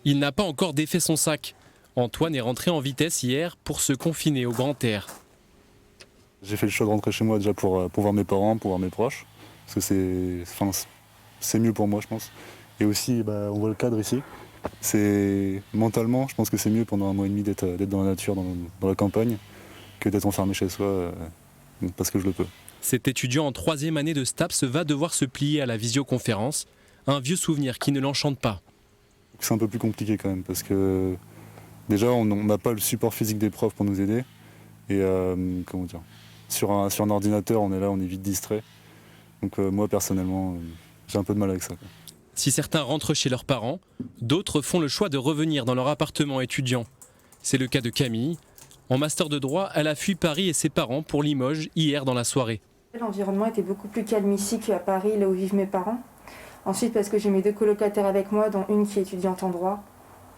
Il n'a pas encore défait son sac. Antoine est rentré en vitesse hier pour se confiner au grand air. J'ai fait le choix de rentrer chez moi déjà pour voir mes parents, pour voir mes proches. Parce que c'est mieux pour moi, je pense. Et aussi, on voit le cadre ici. Mentalement, je pense que c'est mieux pendant un mois et demi d'être dans la nature, dans la campagne, que d'être enfermé chez soi, parce que je le peux. Cet étudiant en 3e année de STAPS va devoir se plier à la visioconférence. Un vieux souvenir qui ne l'enchante pas. C'est un peu plus compliqué quand même, parce que déjà, on n'a pas le support physique des profs pour nous aider. Et comment dire, sur un ordinateur, on est là, on est vite distrait. Donc moi, personnellement, j'ai un peu de mal avec ça, quoi. Si certains rentrent chez leurs parents, d'autres font le choix de revenir dans leur appartement étudiant. C'est le cas de Camille. En master de droit, elle a fui Paris et ses parents pour Limoges hier dans la soirée. L'environnement était beaucoup plus calme ici qu'à Paris, là où vivent mes parents. Ensuite, parce que j'ai mes 2 colocataires avec moi, dont une qui est étudiante en droit.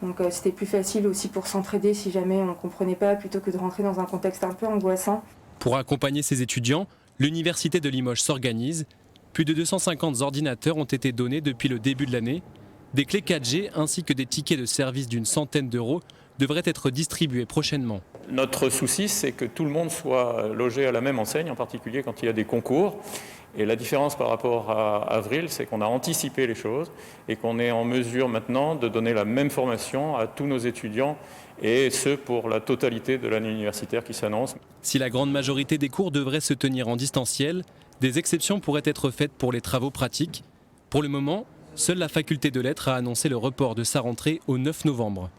Donc c'était plus facile aussi pour s'entraider si jamais on ne comprenait pas, plutôt que de rentrer dans un contexte un peu angoissant. Pour accompagner ses étudiants, l'université de Limoges s'organise. Plus de 250 ordinateurs ont été donnés depuis le début de l'année. Des clés 4G ainsi que des tickets de service d'une centaine d'euros devraient être distribués prochainement. Notre souci, c'est que tout le monde soit logé à la même enseigne, en particulier quand il y a des concours. Et la différence par rapport à avril, c'est qu'on a anticipé les choses et qu'on est en mesure maintenant de donner la même formation à tous nos étudiants, et ce pour la totalité de l'année universitaire qui s'annonce. Si la grande majorité des cours devraient se tenir en distanciel, des exceptions pourraient être faites pour les travaux pratiques. Pour le moment, seule la faculté de lettres a annoncé le report de sa rentrée au 9 novembre.